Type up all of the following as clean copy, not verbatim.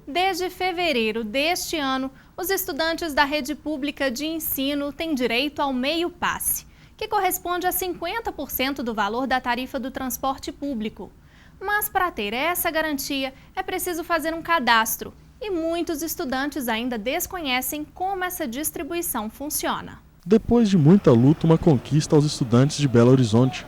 Desde fevereiro deste ano, os estudantes da rede pública de ensino têm direito ao meio passe, que corresponde a 50% do valor da tarifa do transporte público. Mas para ter essa garantia, é preciso fazer um cadastro e muitos estudantes ainda desconhecem como essa distribuição funciona. Depois de muita luta, uma conquista aos estudantes de Belo Horizonte.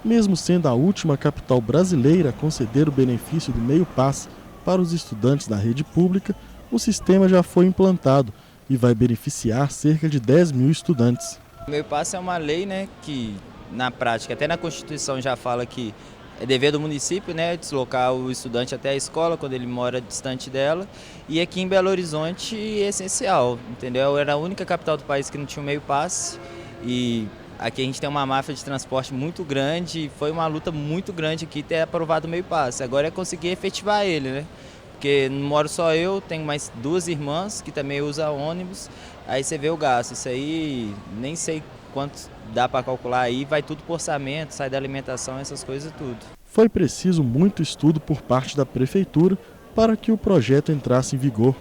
Mesmo sendo a última capital brasileira a conceder o benefício do meio passe para os estudantes da rede pública, o sistema já foi implantado e vai beneficiar cerca de 10 mil estudantes. O meio passe é uma lei, que na prática, até na Constituição já fala que é dever do município, deslocar o estudante até a escola quando ele mora distante dela. E aqui em Belo Horizonte é essencial, entendeu? Era a única capital do país que não tinha o meio passe e aqui a gente tem uma máfia de transporte muito grande, foi uma luta muito grande aqui ter aprovado o meio passe. Agora é conseguir efetivar ele, Porque não moro só eu, tenho mais 2 irmãs que também usam ônibus, aí você vê o gasto. Isso aí nem sei quanto dá para calcular aí, vai tudo por orçamento, sai da alimentação, essas coisas tudo. Foi preciso muito estudo por parte da prefeitura para que o projeto entrasse em vigor.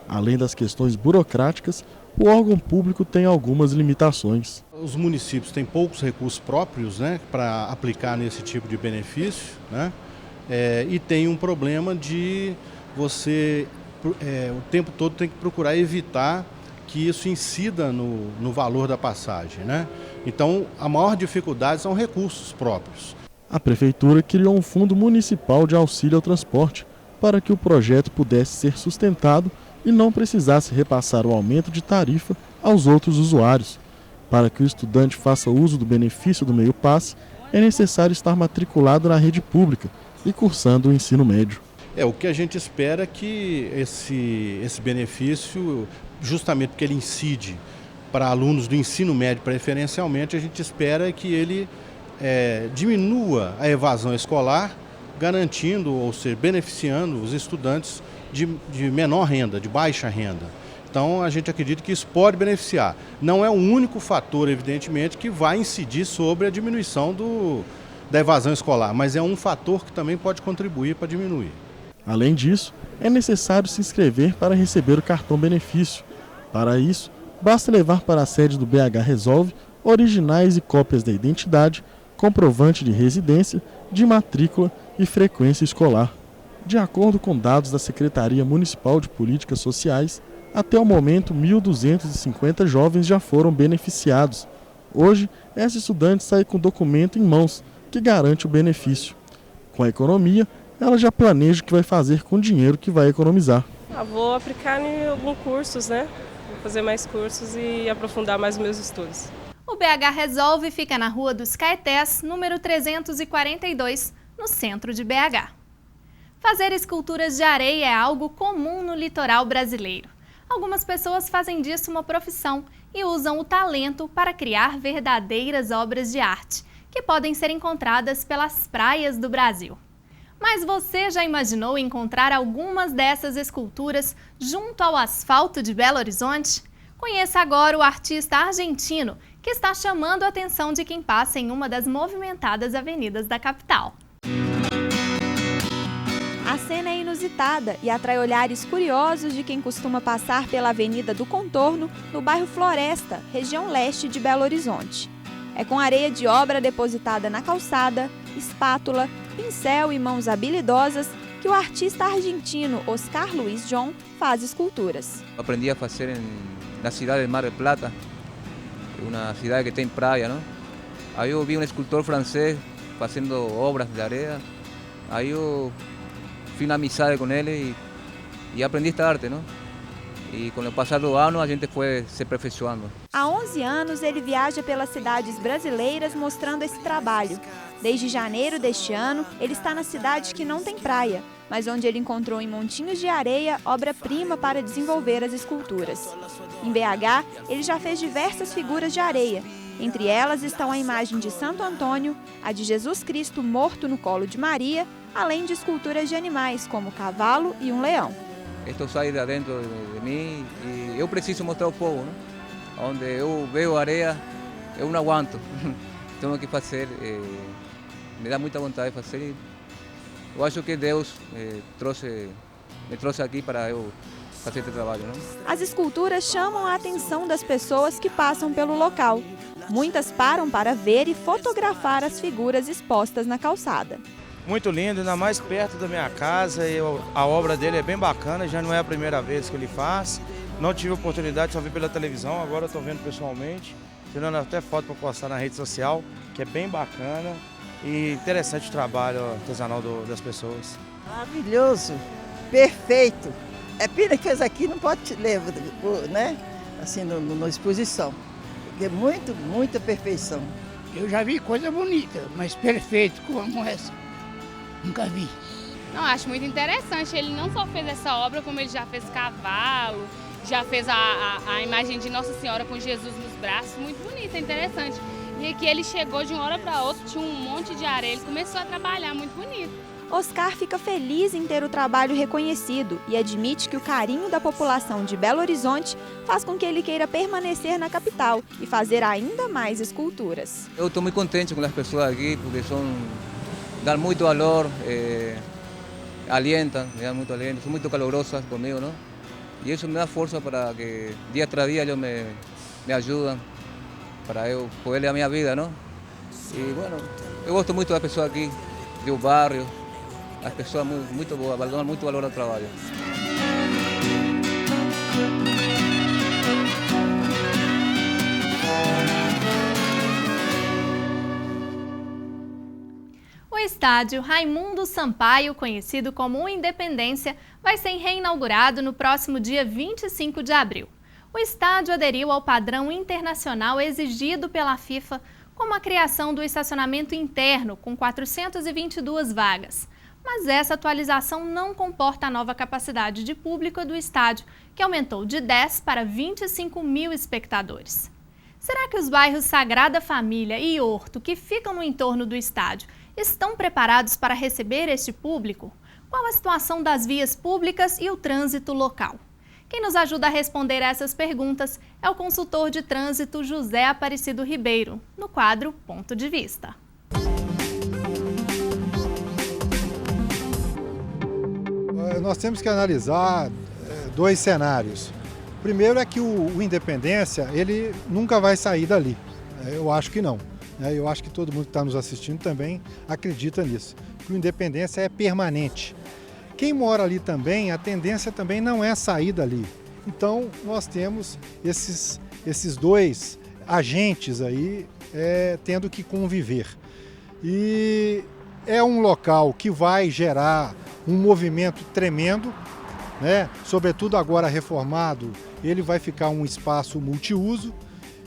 Além das questões burocráticas, o órgão público tem algumas limitações. Os municípios têm poucos recursos próprios para aplicar nesse tipo de benefício, e tem um problema de você o tempo todo tem que procurar evitar que isso incida no valor da passagem. Então, a maior dificuldade são recursos próprios. A prefeitura criou um fundo municipal de auxílio ao transporte para que o projeto pudesse ser sustentado e não precisasse repassar o aumento de tarifa aos outros usuários. Para que o estudante faça uso do benefício do meio passe, é necessário estar matriculado na rede pública e cursando o ensino médio. O que a gente espera é que esse benefício, justamente porque ele incide para alunos do ensino médio preferencialmente, a gente espera que ele diminua a evasão escolar, garantindo, ou seja, beneficiando os estudantes de menor renda, de baixa renda. Então, a gente acredita que isso pode beneficiar. Não é o único fator, evidentemente, que vai incidir sobre a diminuição da evasão escolar, mas é um fator que também pode contribuir para diminuir. Além disso, é necessário se inscrever para receber o cartão benefício. Para isso, basta levar para a sede do BH Resolve originais e cópias da identidade, comprovante de residência, de matrícula e frequência escolar. De acordo com dados da Secretaria Municipal de Políticas Sociais, até o momento 1.250 jovens já foram beneficiados. Hoje, essa estudante sai com documento em mãos, que garante o benefício. Com a economia, ela já planeja o que vai fazer com o dinheiro que vai economizar. Vou aplicar em alguns cursos, Vou fazer mais cursos e aprofundar mais os meus estudos. O BH Resolve fica na Rua dos Caetés, número 342, no centro de BH. Fazer esculturas de areia é algo comum no litoral brasileiro. Algumas pessoas fazem disso uma profissão e usam o talento para criar verdadeiras obras de arte, que podem ser encontradas pelas praias do Brasil. Mas você já imaginou encontrar algumas dessas esculturas junto ao asfalto de Belo Horizonte? Conheça agora o artista argentino que está chamando a atenção de quem passa em uma das movimentadas avenidas da capital. A cena é inusitada e atrai olhares curiosos de quem costuma passar pela Avenida do Contorno, no bairro Floresta, região leste de Belo Horizonte. É com areia de obra depositada na calçada, espátula, pincel e mãos habilidosas que o artista argentino Oscar Luis John faz esculturas. Aprendi a fazer na cidade de Mar del Plata, uma cidade que tem praia, Aí eu vi um escultor francês fazendo obras de areia, aí eu fiz uma amizade com ele e aprendi esta arte, E com o passar do ano a gente foi se aperfeiçoando. Há 11 anos ele viaja pelas cidades brasileiras mostrando esse trabalho. Desde janeiro deste ano, ele está na cidade que não tem praia, mas onde ele encontrou em montinhos de areia obra-prima para desenvolver as esculturas. Em BH, ele já fez diversas figuras de areia. Entre elas estão a imagem de Santo Antônio, a de Jesus Cristo morto no colo de Maria, além de esculturas de animais como cavalo e um leão. esto sai de dentro de mim e eu preciso mostrar ao povo, não? Onde eu vejo areia, eu não aguento. Tenho que fazer, me dá muita vontade de fazer. Eu acho que Deus me trouxe aqui para eu fazer esse trabalho, não? As esculturas chamam a atenção das pessoas que passam pelo local. Muitas param para ver e fotografar as figuras expostas na calçada. Muito lindo, ainda mais perto da minha casa. A obra dele é bem bacana, já não é a primeira vez que ele faz. Não tive oportunidade, só vi pela televisão, agora estou vendo pessoalmente. Tirando até foto para postar na rede social, que é bem bacana e interessante o trabalho artesanal das pessoas. Maravilhoso, perfeito. É pena que esse aqui não pode levar, né? Assim, na exposição. Porque é muita perfeição. Eu já vi coisa bonita, mas perfeito como essa, nunca vi. Não, acho muito interessante. Ele não só fez essa obra, como ele já fez cavalo, já fez a imagem de Nossa Senhora com Jesus nos braços. Muito bonito, é interessante. E aqui ele chegou de uma hora para outra, tinha um monte de areia, ele começou a trabalhar, muito bonito. Oscar fica feliz em ter o trabalho reconhecido e admite que o carinho da população de Belo Horizonte faz com que ele queira permanecer na capital e fazer ainda mais esculturas. Eu estou muito contente com as pessoas aqui, porque dão muito valor, alientam, me dão muito aliento, são muito calorosas comigo, não? E isso me dá força para que dia tras dia eles me ajudam para eu poder a minha vida, não? E, bueno, eu gosto muito das pessoas aqui, do bairro. As pessoas muito boas, dão muito valor ao trabalho. O estádio Raimundo Sampaio, conhecido como o Independência, vai ser reinaugurado no próximo dia 25 de abril. O estádio aderiu ao padrão internacional exigido pela FIFA, como a criação do estacionamento interno, com 422 vagas. Mas essa atualização não comporta a nova capacidade de público do estádio, que aumentou de 10 para 25 mil espectadores. Será que os bairros Sagrada Família e Horto, que ficam no entorno do estádio, estão preparados para receber este público? Qual a situação das vias públicas e o trânsito local? Quem nos ajuda a responder essas perguntas é o consultor de trânsito José Aparecido Ribeiro, no quadro Ponto de Vista. Nós temos que analisar dois cenários. O primeiro é que o Independência, ele nunca vai sair dali. Eu acho que não. Eu acho que todo mundo que está nos assistindo também acredita nisso. Que o Independência é permanente. Quem mora ali também, a tendência também não é sair dali. Então, nós temos esses dois agentes aí tendo que conviver. E é um local que vai gerar um movimento tremendo, né? Sobretudo agora reformado, ele vai ficar um espaço multiuso.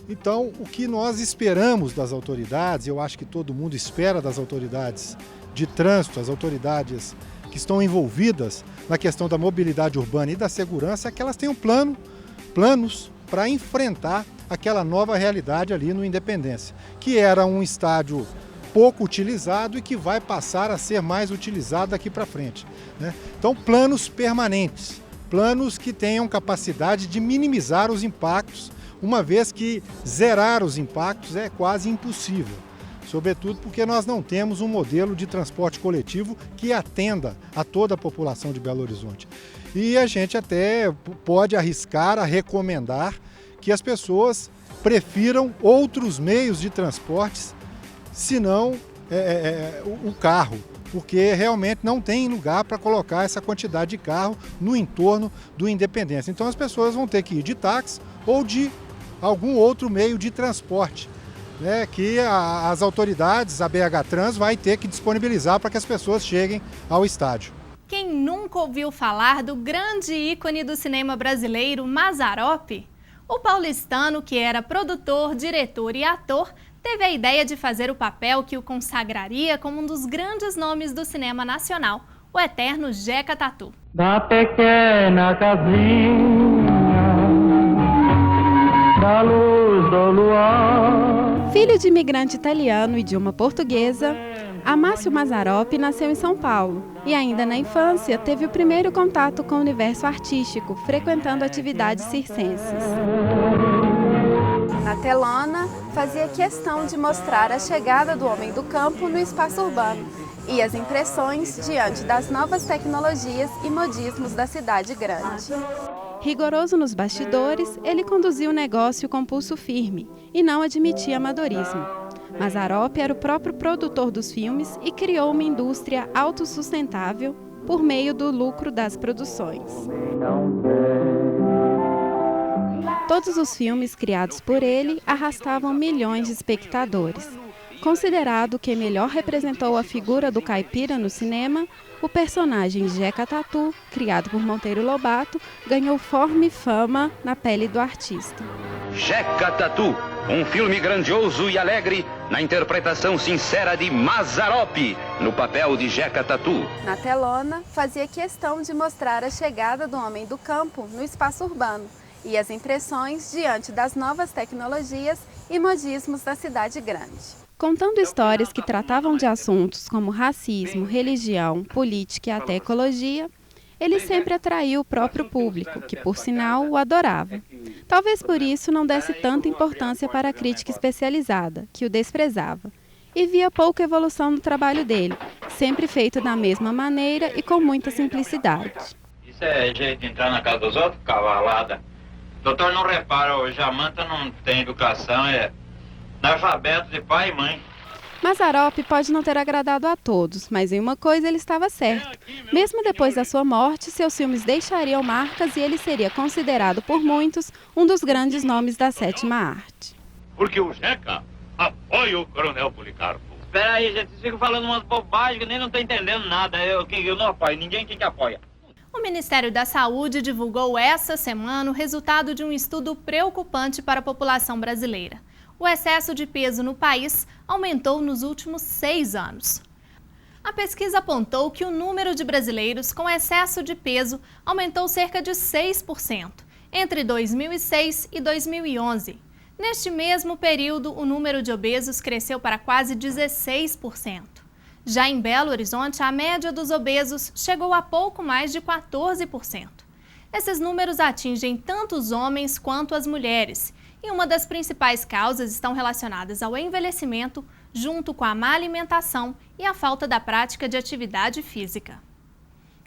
Então, o que nós esperamos das autoridades, eu acho que todo mundo espera das autoridades de trânsito, as autoridades que estão envolvidas na questão da mobilidade urbana e da segurança, é que elas tenham planos para enfrentar aquela nova realidade ali no Independência, que era um estádio pouco utilizado e que vai passar a ser mais utilizado daqui para frente, né? Então, planos permanentes, planos que tenham capacidade de minimizar os impactos, uma vez que zerar os impactos é quase impossível, sobretudo porque nós não temos um modelo de transporte coletivo que atenda a toda a população de Belo Horizonte. E a gente até pode arriscar a recomendar que as pessoas prefiram outros meios de transportes, senão o carro, porque realmente não tem lugar para colocar essa quantidade de carro no entorno do Independência. Então as pessoas vão ter que ir de táxi ou de algum outro meio de transporte, né, que as autoridades, a BH Trans, vai ter que disponibilizar para que as pessoas cheguem ao estádio. Quem nunca ouviu falar do grande ícone do cinema brasileiro, Mazzaropi? O paulistano, que era produtor, diretor e ator, teve a ideia de fazer o papel que o consagraria como um dos grandes nomes do cinema nacional, o eterno Jeca Tatu. Da pequena casinha, da luz do luar. Filho de imigrante italiano e de uma portuguesa, Amácio Mazzaropi nasceu em São Paulo e ainda na infância teve o primeiro contato com o universo artístico, frequentando atividades circenses. Na telona, fazia questão de mostrar a chegada do homem do campo no espaço urbano e as impressões diante das novas tecnologias e modismos da cidade grande. Rigoroso nos bastidores, ele conduziu o negócio com pulso firme e não admitia amadorismo. Mazzaropi era o próprio produtor dos filmes e criou uma indústria autossustentável por meio do lucro das produções. Todos os filmes criados por ele arrastavam milhões de espectadores. Considerado quem melhor representou a figura do caipira no cinema, o personagem Jeca Tatu, criado por Monteiro Lobato, ganhou forma e fama na pele do artista. Jeca Tatu, um filme grandioso e alegre na interpretação sincera de Mazzaropi, no papel de Jeca Tatu. Na telona, fazia questão de mostrar a chegada do homem do campo no espaço urbano e as impressões diante das novas tecnologias e modismos da cidade grande. Contando histórias que tratavam de assuntos como racismo, religião, política e até ecologia, ele sempre atraiu o próprio público, que, por sinal, o adorava. Talvez por isso não desse tanta importância para a crítica especializada, que o desprezava, e via pouca evolução no trabalho dele, sempre feito da mesma maneira e com muita simplicidade. Isso é jeito de entrar na casa dos outros, cavalada. Doutor, não repara, hoje a manta não tem educação, é analfabeto de pai e mãe. Mazzaropi pode não ter agradado a todos, mas em uma coisa ele estava certo. Mesmo depois da sua morte, seus filmes deixariam marcas e ele seria considerado por muitos um dos grandes nomes da sétima arte. Porque o Jeca apoia o Coronel Policarpo. Espera aí, gente, vocês ficam falando umas bobagens que nem não estão entendendo nada. Eu não apoio ninguém, quem que apoia? O Ministério da Saúde divulgou essa semana o resultado de um estudo preocupante para a população brasileira. O excesso de peso no país aumentou nos últimos 6 anos. A pesquisa apontou que o número de brasileiros com excesso de peso aumentou cerca de 6% entre 2006 e 2011. Neste mesmo período, o número de obesos cresceu para quase 16%. Já em Belo Horizonte, a média dos obesos chegou a pouco mais de 14%. Esses números atingem tanto os homens quanto as mulheres. E uma das principais causas estão relacionadas ao envelhecimento, junto com a má alimentação e a falta da prática de atividade física.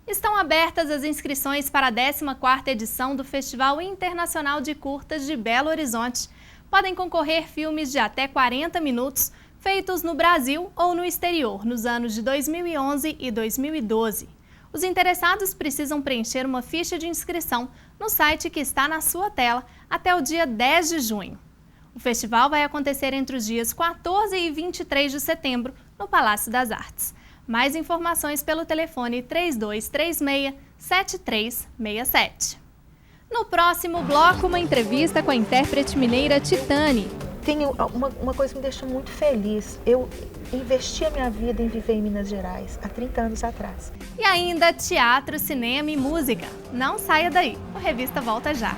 Estão abertas as inscrições para a 14ª edição do Festival Internacional de Curtas de Belo Horizonte. Podem concorrer filmes de até 40 minutos, feitos no Brasil ou no exterior, nos anos de 2011 e 2012. Os interessados precisam preencher uma ficha de inscrição no site que está na sua tela até o dia 10 de junho. O festival vai acontecer entre os dias 14 e 23 de setembro, no Palácio das Artes. Mais informações pelo telefone 3236-7367. No próximo bloco, uma entrevista com a intérprete mineira Titane. Tem uma coisa que me deixa muito feliz. Eu investi a minha vida em viver em Minas Gerais, há 30 anos atrás. E ainda teatro, cinema e música. Não saia daí, a revista volta já.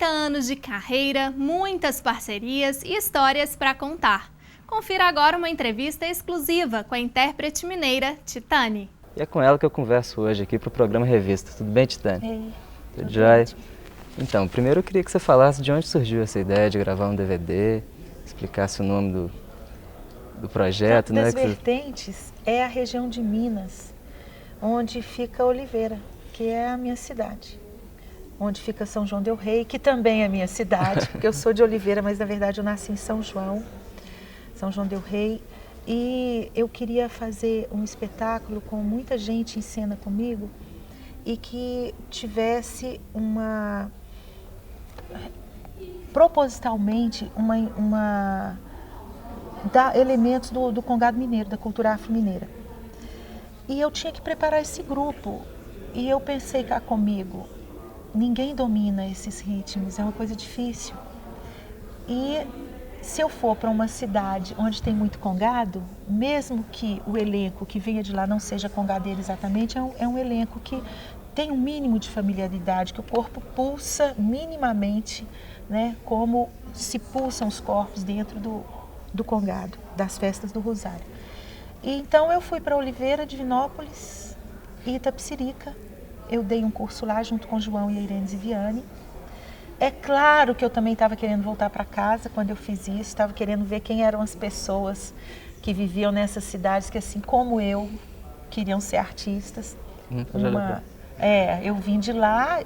Anos de carreira, muitas parcerias e histórias para contar. Confira agora uma entrevista exclusiva com a intérprete mineira Titane. E é com ela que eu converso hoje aqui para o programa Revista. Tudo bem, Titane? Ei, tudo jóia? Então, primeiro eu queria que você falasse de onde surgiu essa ideia de gravar um DVD, explicasse o nome do projeto. Das Vertentes é a região de Minas, onde fica Oliveira, que é a minha cidade. Onde fica São João del Rei, que também é minha cidade, porque eu sou de Oliveira, mas na verdade eu nasci em São João del Rei. E eu queria fazer um espetáculo com muita gente em cena comigo e que tivesse propositalmente, elementos do Congado Mineiro, da cultura afro-mineira. E eu tinha que preparar esse grupo. E eu pensei cá comigo, ninguém domina esses ritmos, é uma coisa difícil. E se eu for para uma cidade onde tem muito congado, mesmo que o elenco que venha de lá não seja congadeiro exatamente, é um elenco que tem um mínimo de familiaridade, que o corpo pulsa minimamente, né, como se pulsam os corpos dentro do congado, das festas do Rosário. E então eu fui para Oliveira, Divinópolis e Itapecerica. Eu dei um curso lá junto com o João e a Irene Ziviani. É claro que eu também estava querendo voltar para casa quando eu fiz isso, estava querendo ver quem eram as pessoas que viviam nessas cidades que, assim como eu, queriam ser artistas. Eu vim de lá,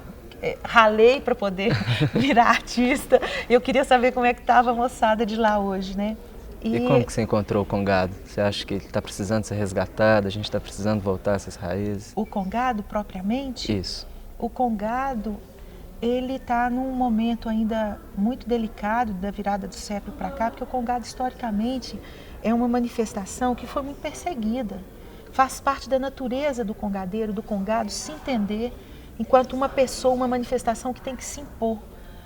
ralei para poder virar artista. Eu queria saber como é que estava a moçada de lá hoje, né? E como que você encontrou o congado? Você acha que ele está precisando ser resgatado? A gente está precisando voltar a essas raízes? O congado propriamente? Isso. O congado, ele está num momento ainda muito delicado da virada do século para cá, porque o congado historicamente é uma manifestação que foi muito perseguida. Faz parte da natureza do congadeiro, do congado, se entender enquanto uma pessoa, uma manifestação que tem que se impor,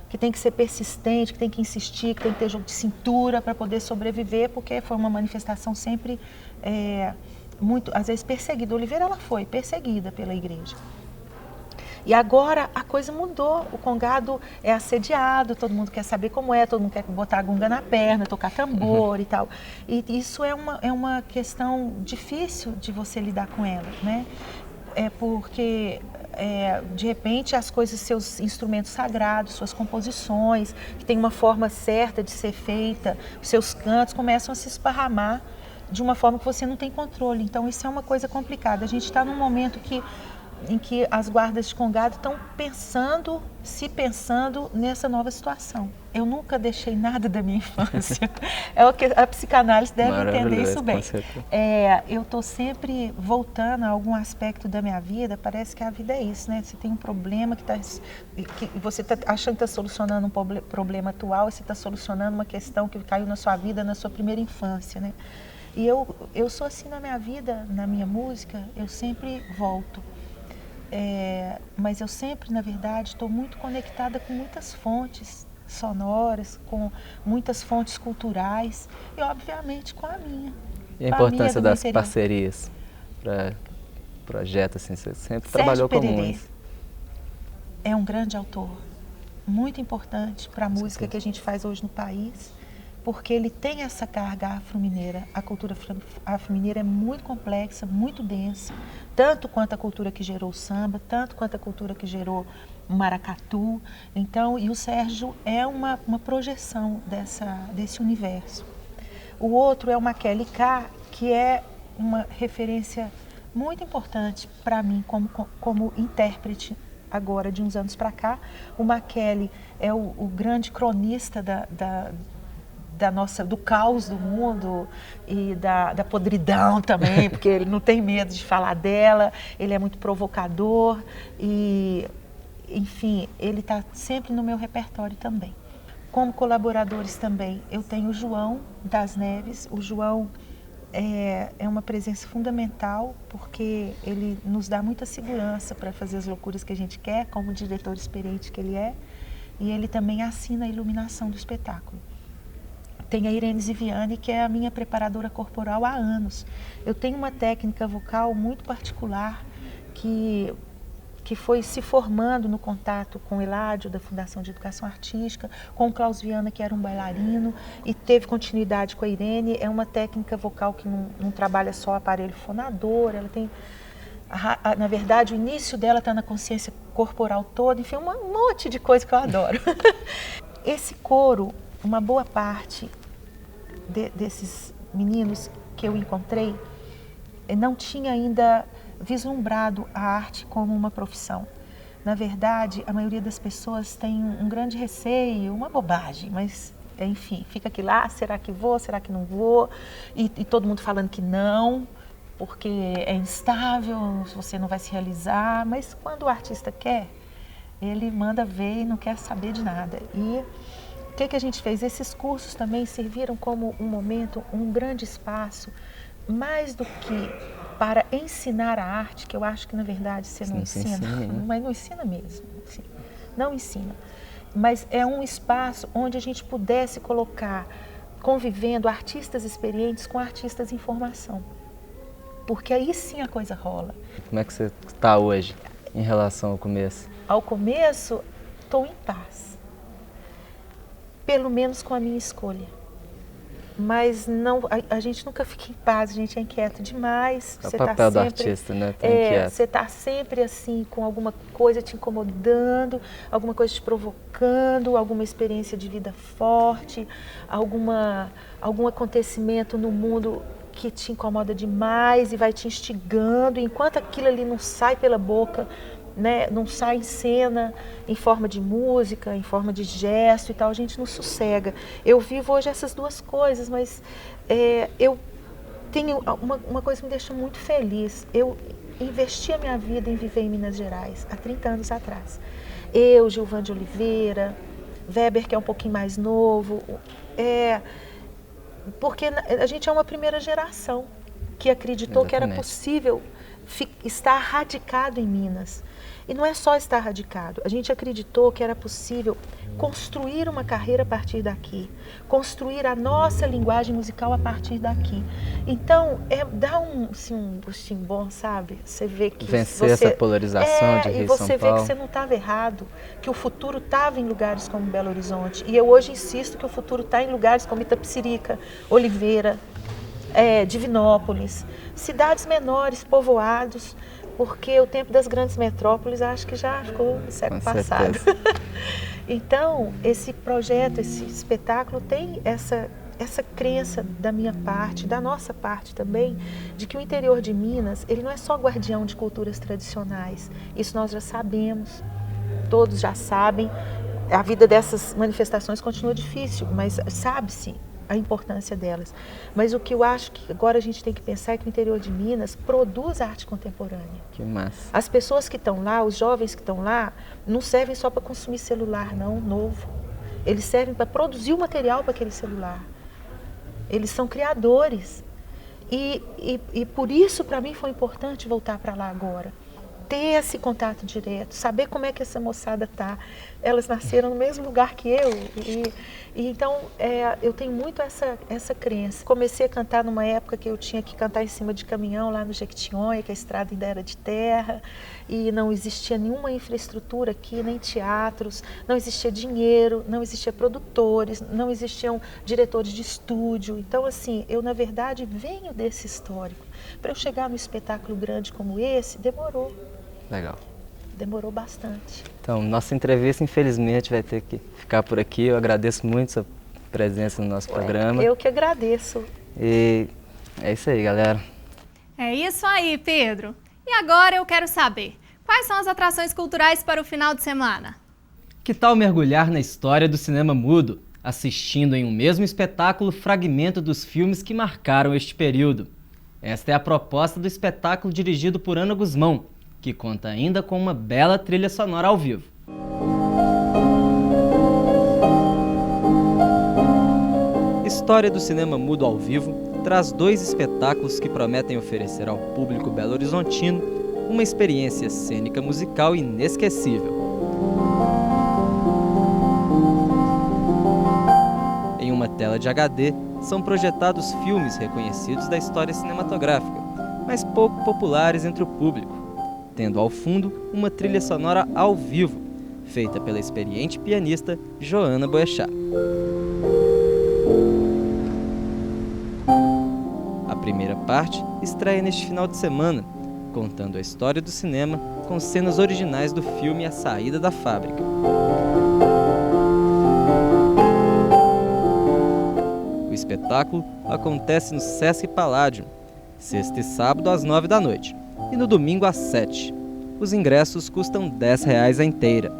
que tem que ser persistente, que tem que insistir, que tem que ter jogo de cintura para poder sobreviver, porque foi uma manifestação sempre muito, às vezes, perseguida. Oliveira, ela foi perseguida pela igreja. E agora a coisa mudou, o congado é assediado, todo mundo quer saber como é, todo mundo quer botar a gunga na perna, tocar tambor e tal. E isso é uma questão difícil de você lidar com ela, né? Porque, de repente, as coisas, seus instrumentos sagrados, suas composições, que tem uma forma certa de ser feita, os seus cantos começam a se esparramar de uma forma que você não tem controle. Então isso é uma coisa complicada. A gente está num momento em que as guardas de congado estão pensando nessa nova situação. Eu nunca deixei nada da minha infância. É o que a psicanálise deve entender isso bem. Eu estou sempre voltando a algum aspecto da minha vida. Parece que a vida é isso, né? Você tem um problema que você está achando que está solucionando um problema atual, e você está solucionando uma questão que caiu na sua vida, na sua primeira infância, né? E eu sou assim na minha vida, na minha música, eu sempre volto. Mas eu sempre, na verdade, estou muito conectada com muitas fontes sonoras, com muitas fontes culturais e, obviamente, com a minha. E a importância das parcerias para projetos, assim, você sempre trabalhou com muitos. É um grande autor, muito importante para a música que a gente faz hoje no país, porque ele tem essa carga afro-mineira. A cultura afro-mineira é muito complexa, muito densa, tanto quanto a cultura que gerou o samba, tanto quanto a cultura que gerou o maracatu. Então, e o Sérgio é uma projeção desse universo. O outro é o Makele K, que é uma referência muito importante para mim como intérprete agora, de uns anos para cá. O Makele é o grande cronista do caos do mundo e da podridão também, porque ele não tem medo de falar dela, ele é muito provocador e, enfim, ele está sempre no meu repertório também. Como colaboradores também, eu tenho o João das Neves. O João é uma presença fundamental, porque ele nos dá muita segurança para fazer as loucuras que a gente quer, como diretor experiente que ele é, e ele também assina a iluminação do espetáculo. Tem a Irene Ziviani, que é a minha preparadora corporal há anos. Eu tenho uma técnica vocal muito particular que foi se formando no contato com o Eládio, da Fundação de Educação Artística, com o Klaus Viana, que era um bailarino, e teve continuidade com a Irene. É uma técnica vocal que não trabalha só aparelho fonador, ela tem... Na verdade, o início dela está na consciência corporal toda, enfim, um monte de coisa que eu adoro. Esse coro, uma boa parte desses meninos que eu encontrei não tinha ainda vislumbrado a arte como uma profissão. Na verdade, a maioria das pessoas tem um grande receio, uma bobagem, mas, enfim, fica aqui lá, será que vou, será que não vou? E todo mundo falando que não, porque é instável, você não vai se realizar. Mas quando o artista quer, ele manda ver e não quer saber de nada. E o que a gente fez? Esses cursos também serviram como um momento, um grande espaço, mais do que para ensinar a arte, que eu acho que na verdade você não ensina, mas não ensina mesmo, assim, não ensina. mas é um espaço onde a gente pudesse colocar, convivendo, artistas experientes com artistas em formação. Porque aí sim a coisa rola. Como é que você está hoje em relação ao começo? Ao começo, estou em paz. Pelo menos com a minha escolha. Mas não, a gente nunca fica em paz, a gente é inquieto demais. É o papel do artista, né? Tá inquieto. Você está sempre assim, com alguma coisa te incomodando, alguma coisa te provocando, alguma experiência de vida forte, algum acontecimento no mundo que te incomoda demais e vai te instigando. Enquanto aquilo ali não sai pela boca, né, não sai em cena, em forma de música, em forma de gesto e tal, a gente não sossega. Eu vivo hoje essas duas coisas, mas eu tenho uma coisa que me deixa muito feliz. Eu investi a minha vida em viver em Minas Gerais, há 30 anos atrás. Eu, Gilvan de Oliveira, Weber, que é um pouquinho mais novo, porque a gente é uma primeira geração que acreditou Exatamente. Que era possível estar radicado em Minas. E não é só estar radicado, a gente acreditou que era possível construir uma carreira a partir daqui, construir a nossa linguagem musical a partir daqui. Então, dá um gostinho bom, sabe? Você vê que vencer essa polarização de Rio e você São vê Paulo. Que você não estava errado, que o futuro estava em lugares como Belo Horizonte. E eu hoje insisto que o futuro está em lugares como Itapecerica, Oliveira, Divinópolis, cidades menores, povoados, porque o tempo das grandes metrópoles acho que já ficou no século passado. Então, esse projeto, esse espetáculo tem essa crença da minha parte, da nossa parte também, de que o interior de Minas, ele não é só guardião de culturas tradicionais. Isso nós já sabemos, todos já sabem. A vida dessas manifestações continua difícil, mas sabe-se a importância delas. Mas o que eu acho que agora a gente tem que pensar é que o interior de Minas produz arte contemporânea. Que massa. As pessoas que estão lá, os jovens que estão lá, não servem só para consumir celular, não, novo. Eles servem para produzir o material para aquele celular. Eles são criadores. E por isso, para mim, foi importante voltar para lá agora. Ter esse contato direto, saber como é que essa moçada está. Elas nasceram no mesmo lugar que eu. E então, eu tenho muito essa crença. Comecei a cantar numa época que eu tinha que cantar em cima de caminhão lá no Jequitinhonha, que a estrada ainda era de terra, e não existia nenhuma infraestrutura aqui, nem teatros, não existia dinheiro, não existia produtores, não existiam diretores de estúdio. Então, assim, eu, na verdade, venho desse histórico. Para eu chegar num espetáculo grande como esse, demorou. Legal. Demorou bastante. Então, nossa entrevista, infelizmente, vai ter que ficar por aqui. Eu agradeço muito sua presença no nosso programa. Eu que agradeço. E é isso aí, galera. É isso aí, Pedro. E agora eu quero saber, quais são as atrações culturais para o final de semana? Que tal mergulhar na história do cinema mudo, assistindo em um mesmo espetáculo fragmento dos filmes que marcaram este período? Esta é a proposta do espetáculo dirigido por Ana Guzmão, que conta ainda com uma bela trilha sonora ao vivo. História do Cinema Mudo ao Vivo traz 2 espetáculos que prometem oferecer ao público belo-horizontino uma experiência cênica musical inesquecível. Em uma tela de HD, são projetados filmes reconhecidos da história cinematográfica, mas pouco populares entre o público, tendo ao fundo uma trilha sonora ao vivo, feita pela experiente pianista Joana Boechat. A primeira parte estreia neste final de semana, contando a história do cinema com cenas originais do filme A Saída da Fábrica. O espetáculo acontece no Sesc Palladium, sexta e sábado às 9 da noite. E no domingo às 7. Os ingressos custam R$10 a inteira.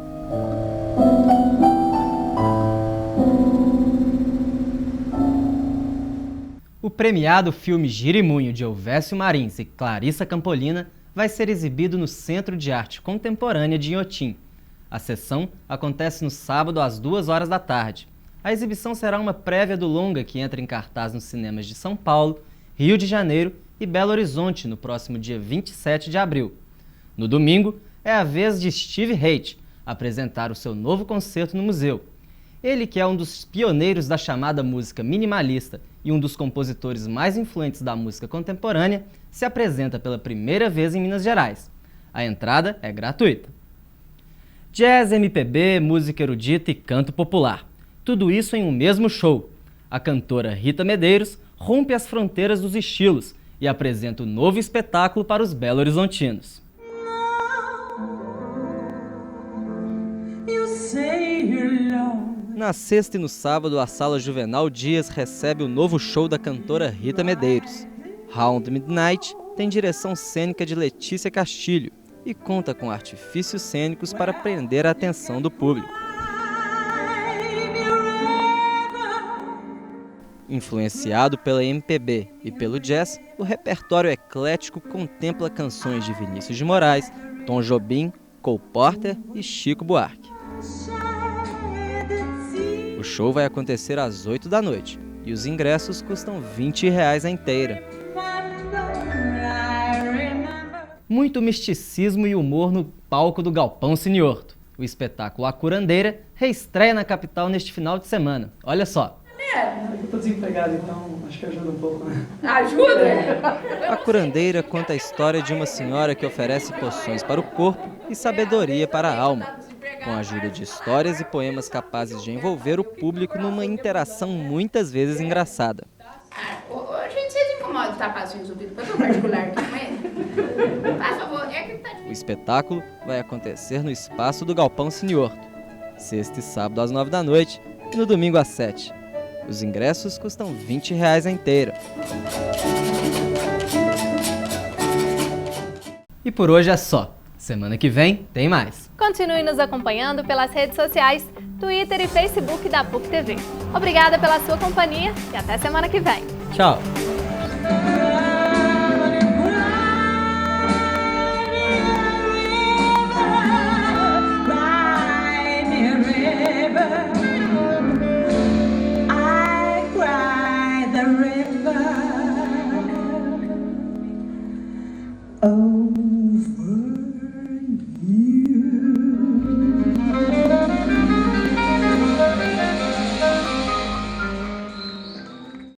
O premiado filme Girimunho, de Elvésio Marins e Clarissa Campolina, vai ser exibido no Centro de Arte Contemporânea de Inhotim. A sessão acontece no sábado às 2 horas da tarde. A exibição será uma prévia do longa que entra em cartaz nos cinemas de São Paulo, Rio de Janeiro e Belo Horizonte no próximo dia 27 de abril. No domingo, é a vez de Steve Haight, apresentar o seu novo concerto no museu. Ele, que é um dos pioneiros da chamada música minimalista e um dos compositores mais influentes da música contemporânea, se apresenta pela primeira vez em Minas Gerais. A entrada é gratuita. Jazz, MPB, música erudita e canto popular. Tudo isso em um mesmo show. A cantora Rita Medeiros rompe as fronteiras dos estilos e apresenta um novo espetáculo para os belo-horizontinos. Na sexta e no sábado, a Sala Juvenal Dias recebe o novo show da cantora Rita Medeiros. Round Midnight tem direção cênica de Letícia Castilho e conta com artifícios cênicos para prender a atenção do público. Influenciado pela MPB e pelo jazz, o repertório eclético contempla canções de Vinícius de Moraes, Tom Jobim, Cole Porter e Chico Buarque. O show vai acontecer às 8 da noite e os ingressos custam R$20 a inteira. Muito misticismo e humor no palco do Galpão Cine Horto. O espetáculo A Curandeira reestreia na capital neste final de semana. Olha só. Eu tô desempregado, então acho que ajuda um pouco, né? Ajuda? A Curandeira conta a história de uma senhora que oferece poções para o corpo e sabedoria para a alma, com a ajuda de histórias e poemas capazes de envolver o público numa interação muitas vezes engraçada. Gente, vocês incomodam o tapaço resolvido para o particular aqui com ele? Por favor, é que tá... O espetáculo vai acontecer no espaço do Galpão Cine Horto, sexta e sábado às 9 da noite e no domingo às 7. Os ingressos custam R$20 a inteira. E por hoje é só. Semana que vem tem mais. Continue nos acompanhando pelas redes sociais, Twitter e Facebook da PUC TV. Obrigada pela sua companhia e até semana que vem. Tchau! Over